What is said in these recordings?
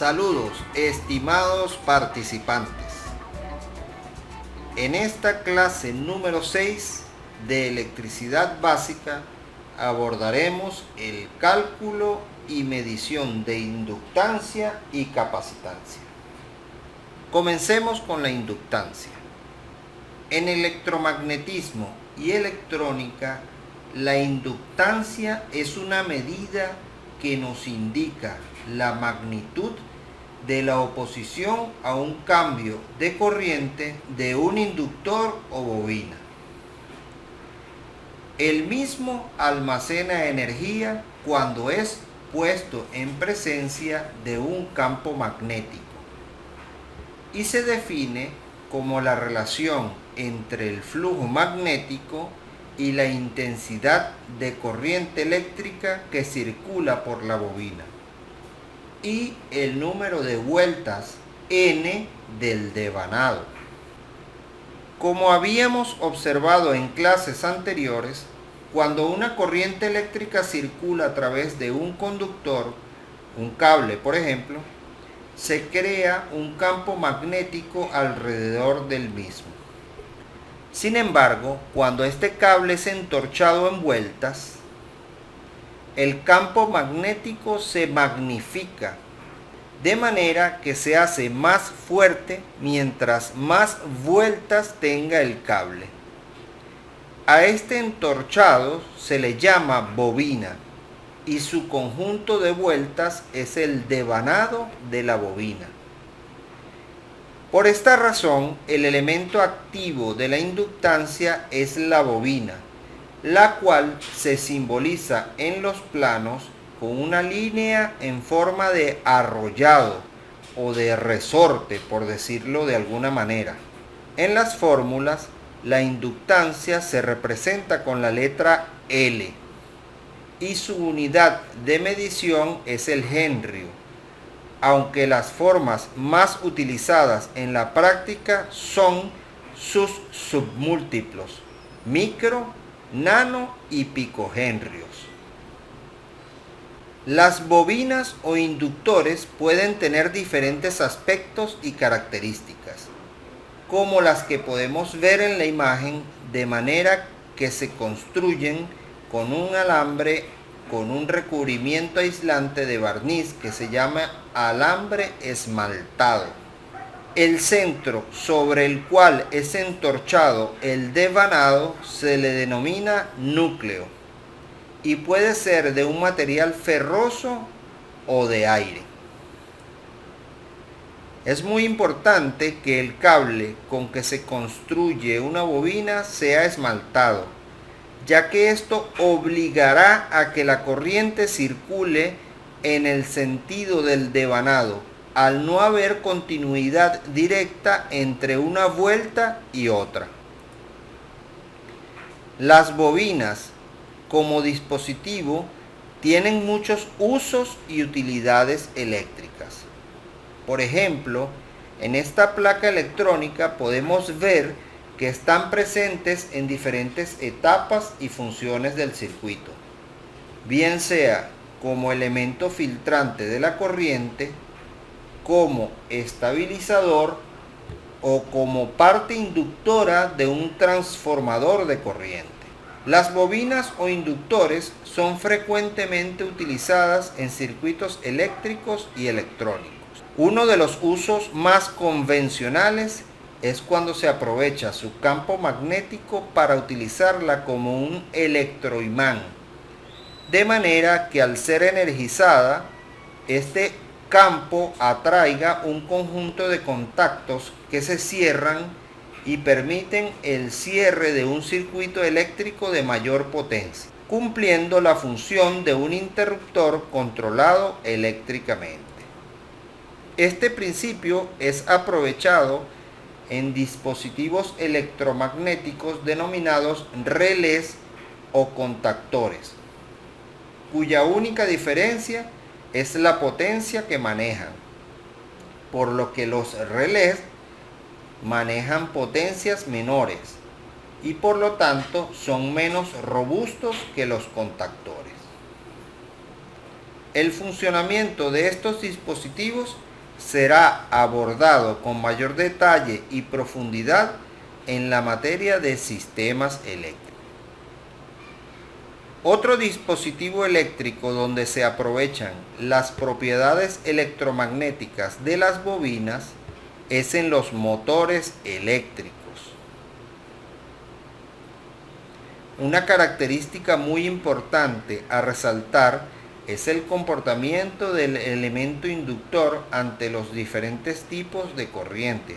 Saludos, estimados participantes. En esta clase número 6 de electricidad básica abordaremos el cálculo y medición de inductancia y capacitancia. Comencemos con la inductancia. En electromagnetismo y electrónica, la inductancia es una medida que nos indica la magnitud de la oposición a un cambio de corriente de un inductor o bobina. El mismo almacena energía cuando es puesto en presencia de un campo magnético y se define como la relación entre el flujo magnético y la intensidad de corriente eléctrica que circula por la bobina y el número de vueltas N del devanado. Como habíamos observado en clases anteriores, cuando una corriente eléctrica circula a través de un conductor, un cable por ejemplo, se crea un campo magnético alrededor del mismo. Sin embargo, cuando este cable es entorchado en vueltas, el campo magnético se magnifica, de manera que se hace más fuerte mientras más vueltas tenga el cable. A este entorchado se le llama bobina y su conjunto de vueltas es el devanado de la bobina. Por esta razón, el elemento activo de la inductancia es la bobina, la cual se simboliza en los planos con una línea en forma de arrollado o de resorte, por decirlo de alguna manera. En las fórmulas, la inductancia se representa con la letra L y su unidad de medición es el henry, aunque las formas más utilizadas en la práctica son sus submúltiplos, micro, nano y picohenrios. Las bobinas o inductores pueden tener diferentes aspectos y características, como las que podemos ver en la imagen, de manera que se construyen con un alambre con un recubrimiento aislante de barniz que se llama alambre esmaltado. El centro sobre el cual es entorchado el devanado se le denomina núcleo y puede ser de un material ferroso o de aire. Es muy importante que el cable con que se construye una bobina sea esmaltado, ya que esto obligará a que la corriente circule en el sentido del devanado, al no haber continuidad directa entre una vuelta y otra. Las bobinas, como dispositivo, tienen muchos usos y utilidades eléctricas. Por ejemplo, en esta placa electrónica podemos ver que están presentes en diferentes etapas y funciones del circuito, bien sea como elemento filtrante de la corriente, como estabilizador o como parte inductora de un transformador de corriente. Las bobinas o inductores son frecuentemente utilizadas en circuitos eléctricos y electrónicos. Uno de los usos más convencionales es cuando se aprovecha su campo magnético para utilizarla como un electroimán, de manera que al ser energizada, este campo atraiga un conjunto de contactos que se cierran y permiten el cierre de un circuito eléctrico de mayor potencia, cumpliendo la función de un interruptor controlado eléctricamente. Este principio es aprovechado en dispositivos electromagnéticos denominados relés o contactores, cuya única diferencia es la potencia que manejan, por lo que los relés manejan potencias menores y por lo tanto son menos robustos que los contactores. El funcionamiento de estos dispositivos será abordado con mayor detalle y profundidad en la materia de sistemas eléctricos. Otro dispositivo eléctrico donde se aprovechan las propiedades electromagnéticas de las bobinas es en los motores eléctricos. Una característica muy importante a resaltar es el comportamiento del elemento inductor ante los diferentes tipos de corriente.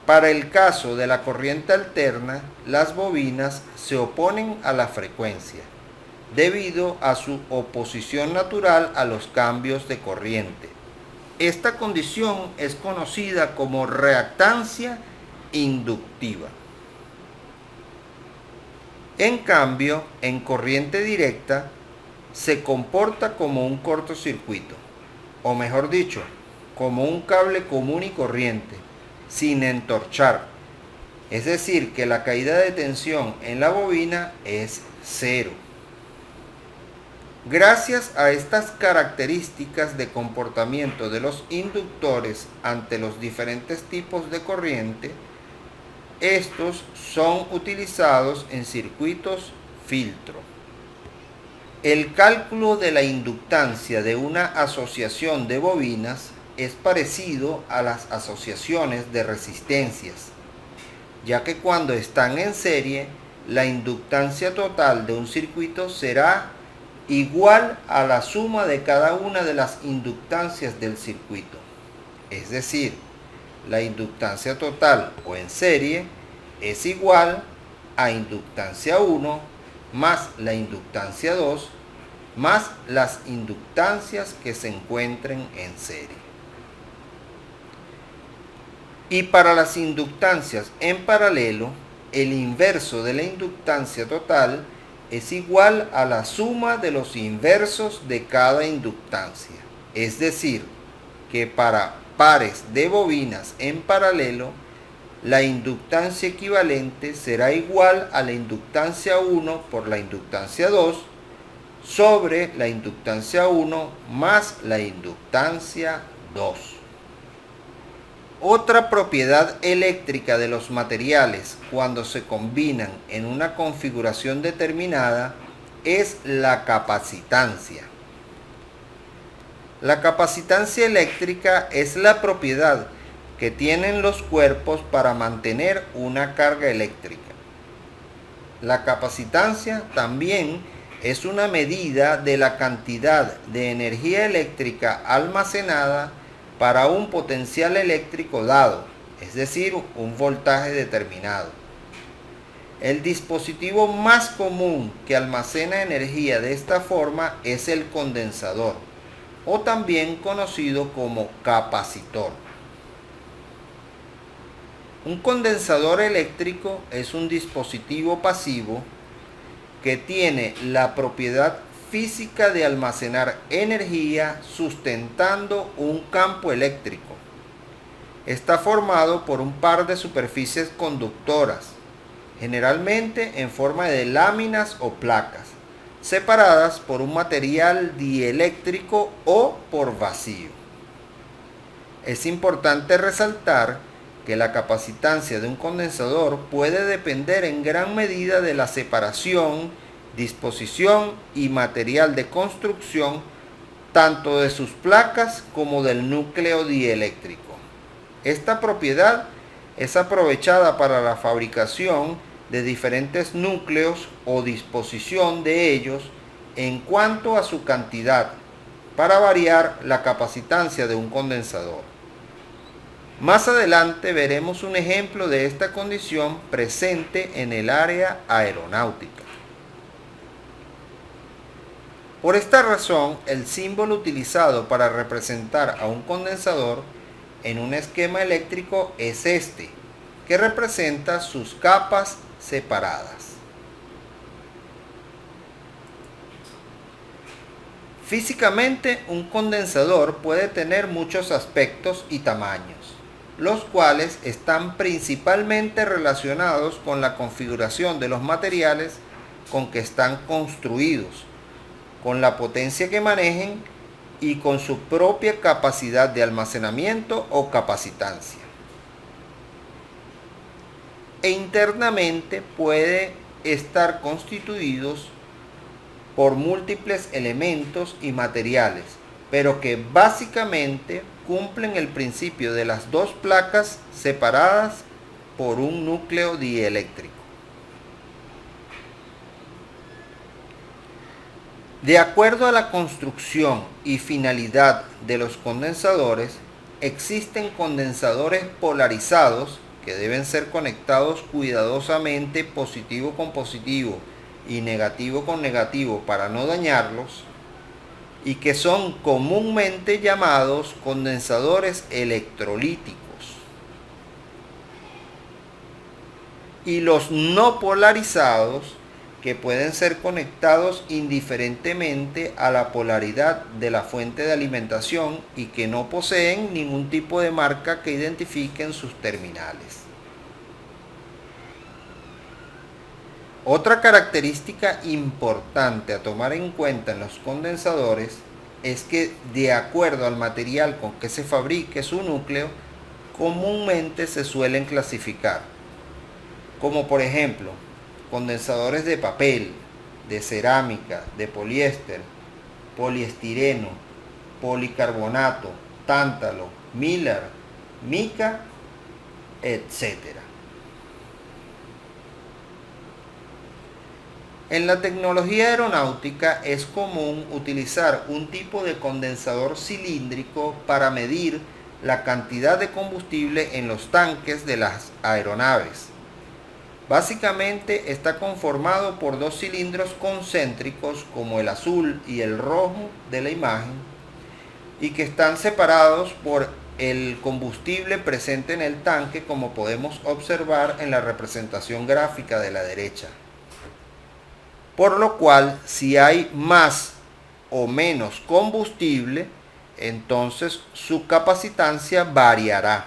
Para el caso de la corriente alterna, las bobinas se oponen a la frecuencia, debido a su oposición natural a los cambios de corriente. Esta condición es conocida como reactancia inductiva. En cambio, en corriente directa, se comporta como un cortocircuito, o mejor dicho, como un cable común y corriente, sin entorchar. Es decir, que la caída de tensión en la bobina es cero. Gracias a estas características de comportamiento de los inductores ante los diferentes tipos de corriente, estos son utilizados en circuitos filtro. El cálculo de la inductancia de una asociación de bobinas es parecido a las asociaciones de resistencias, ya que cuando están en serie, la inductancia total de un circuito será igual a la suma de cada una de las inductancias del circuito. Es decir, la inductancia total o en serie es igual a inductancia 1 más la inductancia 2 más las inductancias que se encuentren en serie. Y para las inductancias en paralelo, el inverso de la inductancia total es igual a la suma de los inversos de cada inductancia. Es decir, que para pares de bobinas en paralelo, la inductancia equivalente será igual a la inductancia 1 por la inductancia 2 sobre la inductancia 1 más la inductancia 2. Otra propiedad eléctrica de los materiales cuando se combinan en una configuración determinada es la capacitancia. La capacitancia eléctrica es la propiedad que tienen los cuerpos para mantener una carga eléctrica. La capacitancia también es una medida de la cantidad de energía eléctrica almacenada para un potencial eléctrico dado, es decir, un voltaje determinado. El dispositivo más común que almacena energía de esta forma es el condensador, o también conocido como capacitor. Un condensador eléctrico es un dispositivo pasivo que tiene la propiedad física de almacenar energía sustentando un campo eléctrico. Está formado por un par de superficies conductoras, generalmente en forma de láminas o placas, separadas por un material dieléctrico o por vacío. Es importante resaltar que la capacitancia de un condensador puede depender en gran medida de la separación, disposición y material de construcción tanto de sus placas como del núcleo dieléctrico. Esta propiedad es aprovechada para la fabricación de diferentes núcleos o disposición de ellos en cuanto a su cantidad, para variar la capacitancia de un condensador. Más adelante veremos un ejemplo de esta condición presente en el área aeronáutica. Por esta razón, el símbolo utilizado para representar a un condensador en un esquema eléctrico es este, que representa sus capas separadas. Físicamente, un condensador puede tener muchos aspectos y tamaños. los cuales están principalmente relacionados con la configuración de los materiales con que están construidos, con la potencia que manejen y con su propia capacidad de almacenamiento o capacitancia. E internamente puede estar constituidos por múltiples elementos y materiales, pero que básicamente cumplen el principio de las dos placas separadas por un núcleo dieléctrico. De acuerdo a la construcción y finalidad de los condensadores, existen condensadores polarizados que deben ser conectados cuidadosamente positivo con positivo y negativo con negativo para no dañarlos, y que son comúnmente llamados condensadores electrolíticos. Y los no polarizados, que pueden ser conectados indiferentemente a la polaridad de la fuente de alimentación y que no poseen ningún tipo de marca que identifiquen sus terminales. Otra característica importante a tomar en cuenta en los condensadores es que, de acuerdo al material con que se fabrique su núcleo, comúnmente se suelen clasificar, como por ejemplo condensadores de papel, de cerámica, de poliéster, poliestireno, policarbonato, tántalo, mylar, mica, etc. En la tecnología aeronáutica es común utilizar un tipo de condensador cilíndrico para medir la cantidad de combustible en los tanques de las aeronaves. Básicamente está conformado por dos cilindros concéntricos como el azul y el rojo de la imagen, y que están separados por el combustible presente en el tanque, como podemos observar en la representación gráfica de la derecha. Por lo cual, si hay más o menos combustible, entonces su capacitancia variará,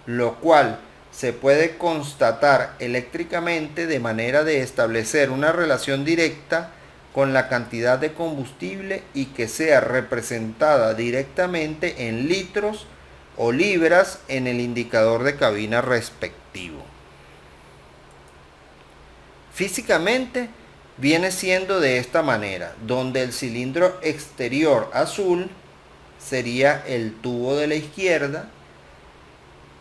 lo cual se puede constatar eléctricamente de manera de establecer una relación directa con la cantidad de combustible y que sea representada directamente en litros o libras en el indicador de cabina respectivo. Físicamente viene siendo de esta manera, donde el cilindro exterior azul sería el tubo de la izquierda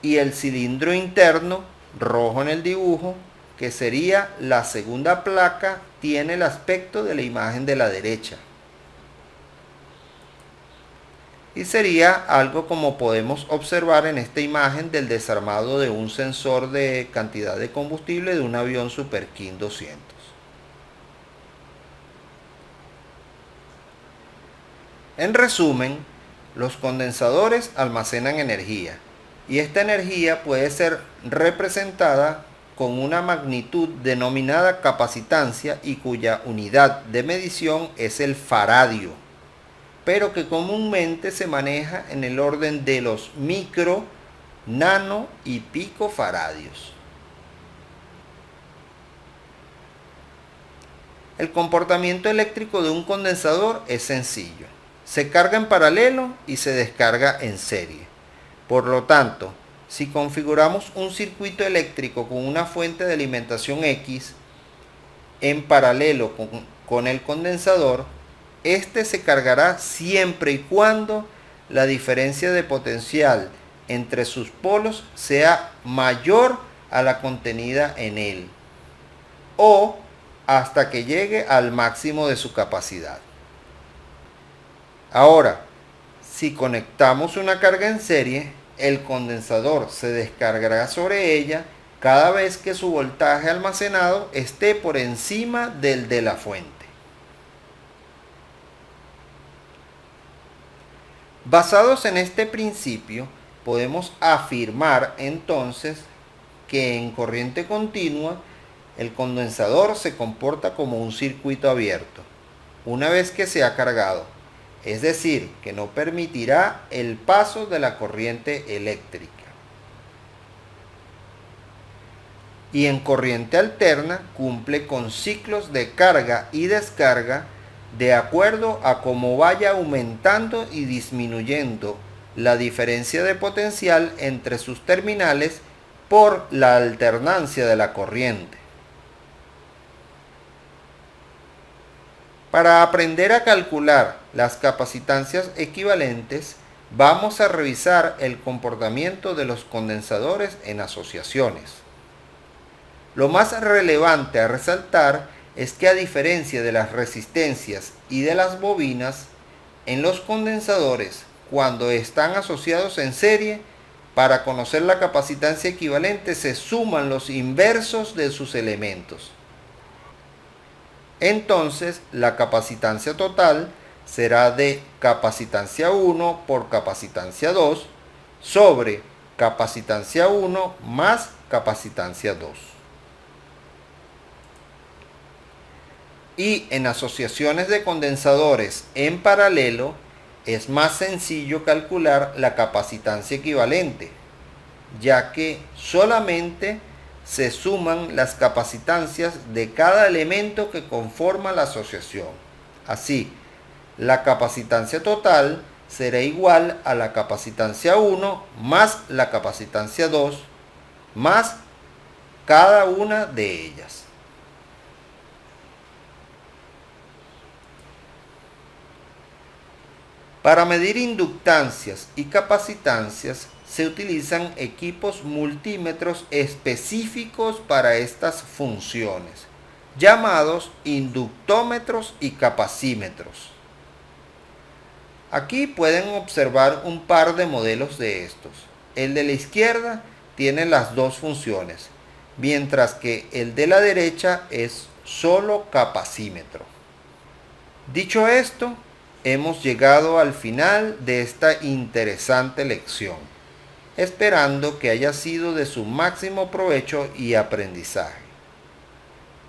y el cilindro interno, rojo en el dibujo, que sería la segunda placa, tiene el aspecto de la imagen de la derecha. Y sería algo como podemos observar en esta imagen del desarmado de un sensor de cantidad de combustible de un avión Super King 200. En resumen, los condensadores almacenan energía, y esta energía puede ser representada con una magnitud denominada capacitancia y cuya unidad de medición es el faradio, pero que comúnmente se maneja en el orden de los micro, nano y picofaradios. El comportamiento eléctrico de un condensador es sencillo. Se carga en paralelo y se descarga en serie. Por lo tanto, si configuramos un circuito eléctrico con una fuente de alimentación X en paralelo con el condensador, este se cargará siempre y cuando la diferencia de potencial entre sus polos sea mayor a la contenida en él, o hasta que llegue al máximo de su capacidad. Ahora, si conectamos una carga en serie, el condensador se descargará sobre ella cada vez que su voltaje almacenado esté por encima del de la fuente. Basados en este principio, podemos afirmar entonces que en corriente continua el condensador se comporta como un circuito abierto una vez que se ha cargado, es decir, que no permitirá el paso de la corriente eléctrica. y en corriente alterna cumple con ciclos de carga y descarga de acuerdo a cómo vaya aumentando y disminuyendo la diferencia de potencial entre sus terminales por la alternancia de la corriente. Para aprender a calcular las capacitancias equivalentes, vamos a revisar el comportamiento de los condensadores en asociaciones. Lo más relevante a resaltar es que, a diferencia de las resistencias y de las bobinas, en los condensadores, cuando están asociados en serie, para conocer la capacitancia equivalente se suman los inversos de sus elementos. Entonces, la capacitancia total será de capacitancia 1 por capacitancia 2 sobre capacitancia 1 más capacitancia 2. Y en asociaciones de condensadores en paralelo es más sencillo calcular la capacitancia equivalente, ya que solamente se suman las capacitancias de cada elemento que conforma la asociación. Así, la capacitancia total será igual a la capacitancia 1 más la capacitancia 2 más cada una de ellas. Para medir inductancias y capacitancias se utilizan equipos multímetros específicos para estas funciones, llamados inductómetros y capacímetros. Aquí pueden observar un par de modelos de estos. El de la izquierda tiene las dos funciones, mientras que el de la derecha es solo capacímetro. Dicho esto, hemos llegado al final de esta interesante lección, esperando que haya sido de su máximo provecho y aprendizaje.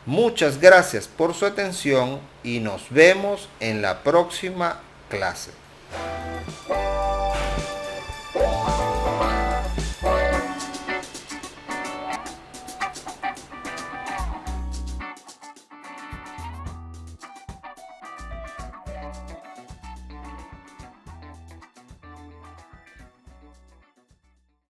Muchas gracias por su atención y nos vemos en la próxima clase.